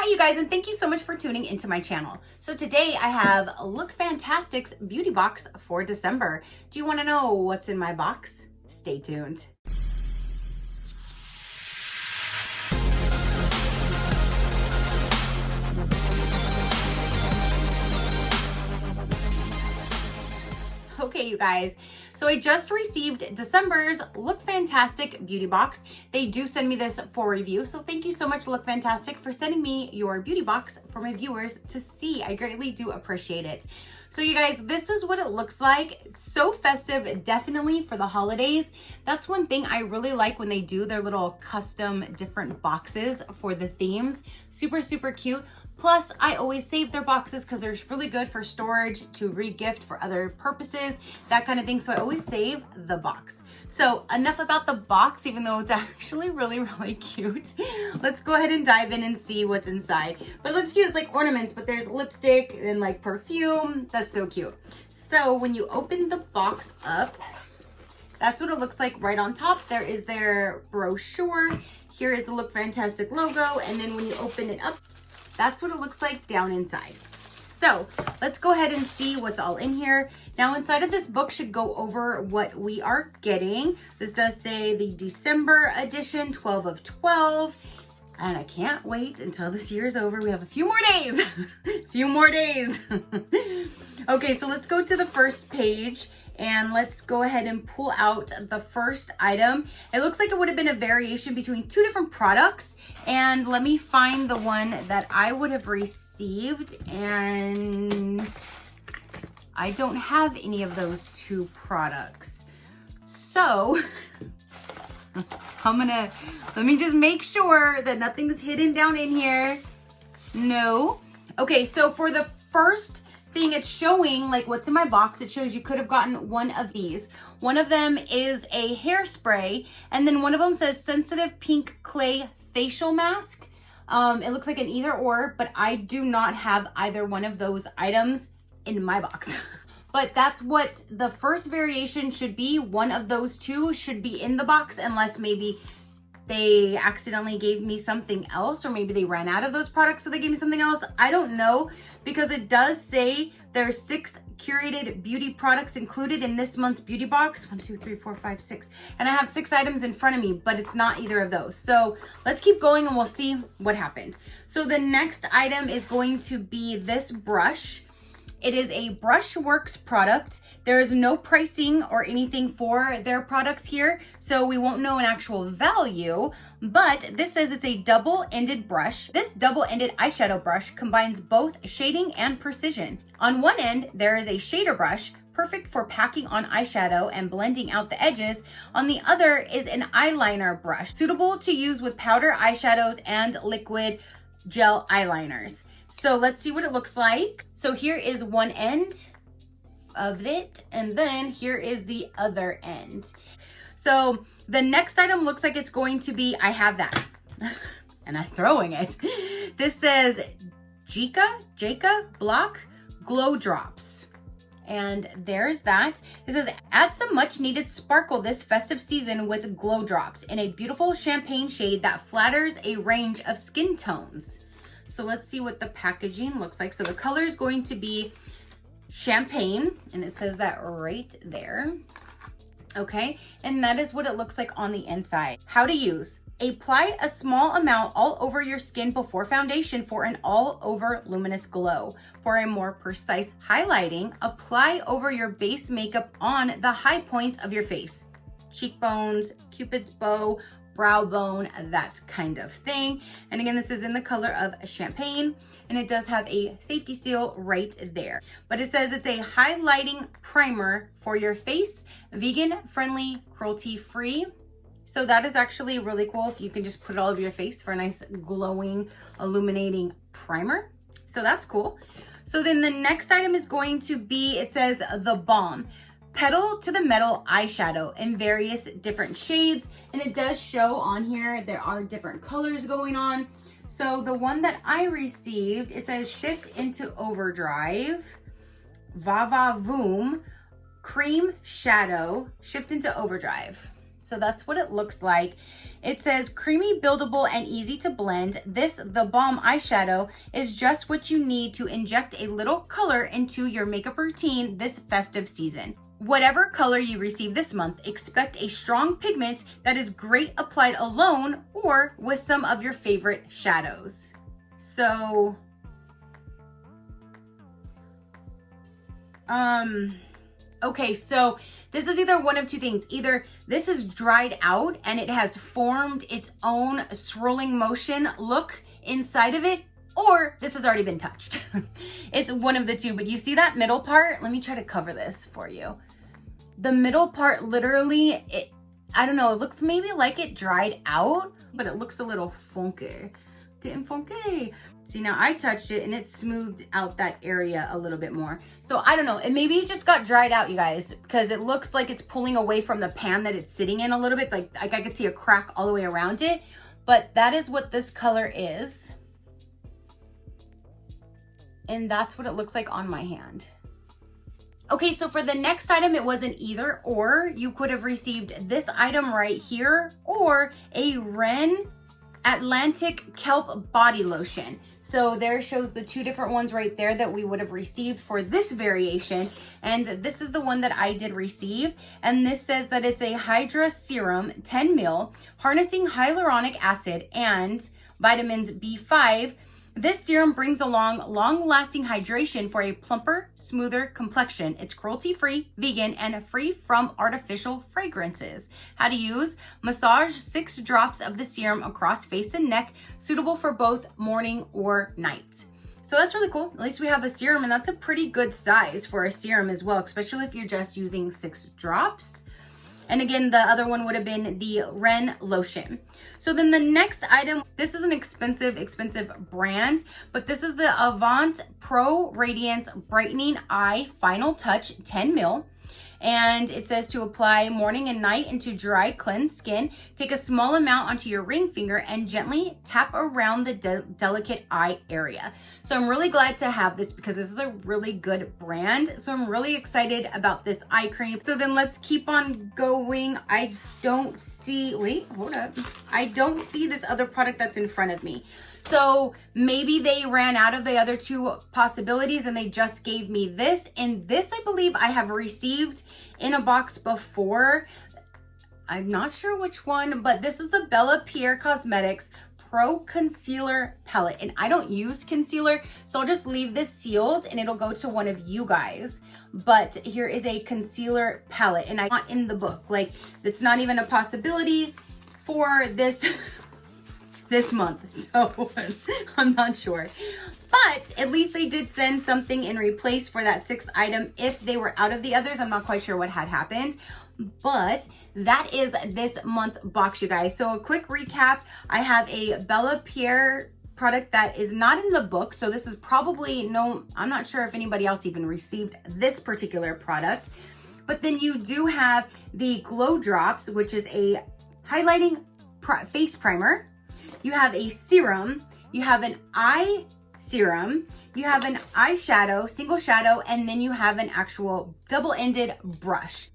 you guys, and thank you so much for tuning into my channel. So today I have LookFantastic's beauty box for December. Do you want to know what's in my box? Stay tuned. Okay, you guys, so I just received December's LookFantastic beauty box. They do send me this for review, so thank you so much, LookFantastic, for sending me your beauty box for my viewers to see. I greatly do appreciate it. So you guys, this is what it looks like. So festive, definitely for the holidays. That's one thing I really like when they do their little custom different boxes for the themes. Super, super cute. Plus, I always save their boxes because they're really good for storage, to re-gift for other purposes, that kind of thing. So I always save the box. So enough about the box, even though it's actually really, really cute. Let's go ahead and dive in and see what's inside. But it looks cute, it's like ornaments, but there's lipstick and like perfume. That's so cute. So when you open the box up, that's what it looks like right on top. There is their brochure. Here is the LookFantastic logo. And then when you open it up, that's what it looks like down inside. So let's go ahead and see what's all in here. Now inside of this book should go over what we are getting. This does say the December edition, 12 of 12. And I can't wait until this year is over. We have a few more days, few more days. Okay, so let's go to the first page and let's go ahead and pull out the first item. It looks like it would have been a variation between two different products. And let me find the one that I would have received, and I don't have any of those two products. So let me just make sure that nothing's hidden down in here. No. Okay, so for the first thing, it's showing like what's in my box. It shows you could have gotten one of these. One of them is a hairspray, and then one of them says sensitive pink clay facial mask. It looks like an either or, but I do not have either one of those items in my box. But that's what the first variation should be. One of those two should be in the box, unless maybe they accidentally gave me something else, or maybe they ran out of those products so they gave me something else. I don't know, because it does say there's 6 curated beauty products included in this month's beauty box. 1, 2, 3, 4, 5, 6. And I have 6 items in front of me, but it's not either of those. So let's keep going and we'll see what happened. So the next item is going to be this brush. It is a Brushworks product. There is no pricing or anything for their products here, so we won't know an actual value, but this says it's a double-ended brush. This double-ended eyeshadow brush combines both shading and precision. On one end, there is a shader brush, perfect for packing on eyeshadow and blending out the edges. On the other is an eyeliner brush, suitable to use with powder eyeshadows and liquid gel eyeliners. So let's see what it looks like. So here is one end of it, and then here is the other end. So the next item looks like it's going to be, I have that, and I'm throwing it. This says Jika Block Glow Drops. And there's that. It says, add some much needed sparkle this festive season with Glow Drops in a beautiful champagne shade that flatters a range of skin tones. So let's see what the packaging looks like. So the color is going to be champagne, and it says that right there. Okay, and that is what it looks like on the inside. How to use. Apply a small amount all over your skin before foundation for an all-over luminous glow. For a more precise highlighting, apply over your base makeup on the high points of your face. Cheekbones, Cupid's bow, brow bone, that kind of thing. And again, this is in the color of champagne, and it does have a safety seal right there. But it says it's a highlighting primer for your face, vegan friendly, cruelty free. So that is actually really cool if you can just put it all over your face for a nice glowing, illuminating primer. So that's cool. So then the next item is going to be, it says the Balm Pedal to the Metal eyeshadow in various different shades. And it does show on here, there are different colors going on. So the one that I received, it says Shift into Overdrive, Vava Voom, Cream Shadow, Shift into Overdrive. So that's what it looks like. It says creamy, buildable, and easy to blend. The Balm Eyeshadow is just what you need to inject a little color into your makeup routine this festive season. Whatever color you receive this month, expect a strong pigment that is great applied alone or with some of your favorite shadows. So, okay, so this is either one of two things. Either this is dried out and it has formed its own swirling motion look inside of it, or this has already been touched. It's one of the two, but you see that middle part? Let me try to cover this for you. The middle part, literally, I don't know, it looks maybe like it dried out, but it looks a little funky. Getting funky. See, now I touched it and it smoothed out that area a little bit more. So I don't know, and maybe it just got dried out, you guys, because it looks like it's pulling away from the pan that it's sitting in a little bit. Like I could see a crack all the way around it, but that is what this color is. And that's what it looks like on my hand. Okay, so for the next item, it was an either or. You could have received this item right here or a Ren Atlantic Kelp Body Lotion. So there shows the two different ones right there that we would have received for this variation. And this is the one that I did receive. And this says that it's a Hydra Serum 10 ml, harnessing hyaluronic acid and vitamins B5. This serum brings along long-lasting hydration for a plumper, smoother complexion. It's cruelty-free, vegan, and free from artificial fragrances. How to use? Massage 6 drops of the serum across face and neck, suitable for both morning or night. So that's really cool. At least we have a serum, and that's a pretty good size for a serum as well, especially if you're just using 6 drops. And again, the other one would have been the Ren lotion. So then the next item, this is an expensive brand, but this is the Avant Pro Radiance Brightening Eye Final Touch 10 ml. And it says to apply morning and night into dry, cleansed skin. Take a small amount onto your ring finger and gently tap around the delicate eye area. So I'm really glad to have this because this is a really good brand. So I'm really excited about this eye cream. So then let's keep on going. I don't see, wait, hold up. I don't see this other product that's in front of me. So maybe they ran out of the other two possibilities and they just gave me this. And this, I believe I have received in a box before. I'm not sure which one, but this is the Bella Pierre Cosmetics Pro Concealer Palette. And I don't use concealer, so I'll just leave this sealed and it'll go to one of you guys. But here is a concealer palette, and I'm not in the book. Like, it's not even a possibility for this this month, so I'm not sure. But at least they did send something in replace for that 6th item. If they were out of the others, I'm not quite sure what had happened. But that is this month's box, you guys. So a quick recap, I have a Bella Pierre product that is not in the book. So this is probably I'm not sure if anybody else even received this particular product. But then you do have the Glow Drops, which is a highlighting face primer. You have a serum, you have an eye serum, you have an eyeshadow, single shadow, and then you have an actual double-ended brush.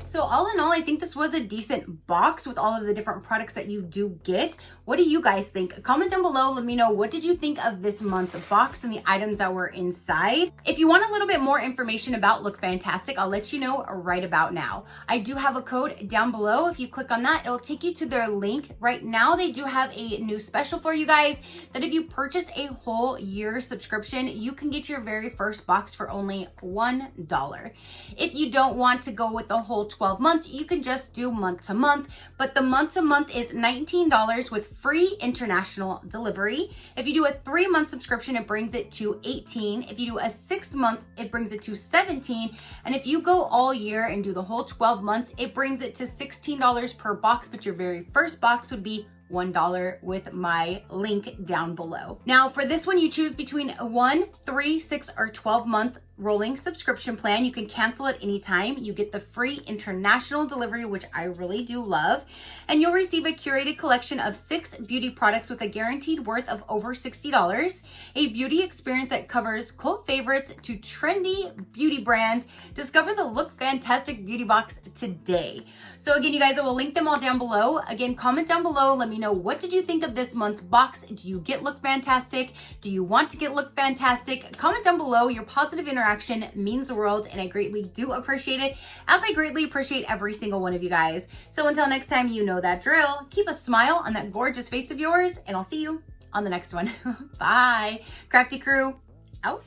So all in all, I think this was a decent box with all of the different products that you do get. What do you guys think? Comment down below. Let me know, what did you think of this month's box and the items that were inside? If you want a little bit more information about Look Fantastic, I'll let you know right about now. I do have a code down below. If you click on that, it'll take you to their link. Right now, they do have a new special for you guys that if you purchase a whole year subscription, you can get your very first box for only $1. If you don't want to go with the whole 12 months, you can just do month to month, but the month to month is $19 with free international delivery. If you do a 3-month subscription, it brings it to $18. If you do a 6-month, it brings it to $17. And if you go all year and do the whole 12 months, it brings it to $16 per box, but your very first box would be $1 with my link down below. Now for this one, you choose between a 1, 3, 6, or 12 month rolling subscription plan. You can cancel at any time. You get the free international delivery, which I really do love. And you'll receive a curated collection of 6 beauty products with a guaranteed worth of over $60. A beauty experience that covers cult favorites to trendy beauty brands. Discover the Look Fantastic Beauty Box today. So again, you guys, I will link them all down below. Again, comment down below. Let me know, what did you think of this month's box? Do you get Look Fantastic? Do you want to get Look Fantastic? Comment down below. Your positive interaction means the world, and I greatly do appreciate it, as I greatly appreciate every single one of you guys. So until next time, you know that drill. Keep a smile on that gorgeous face of yours, and I'll see you on the next one. Bye. Crafty crew, out.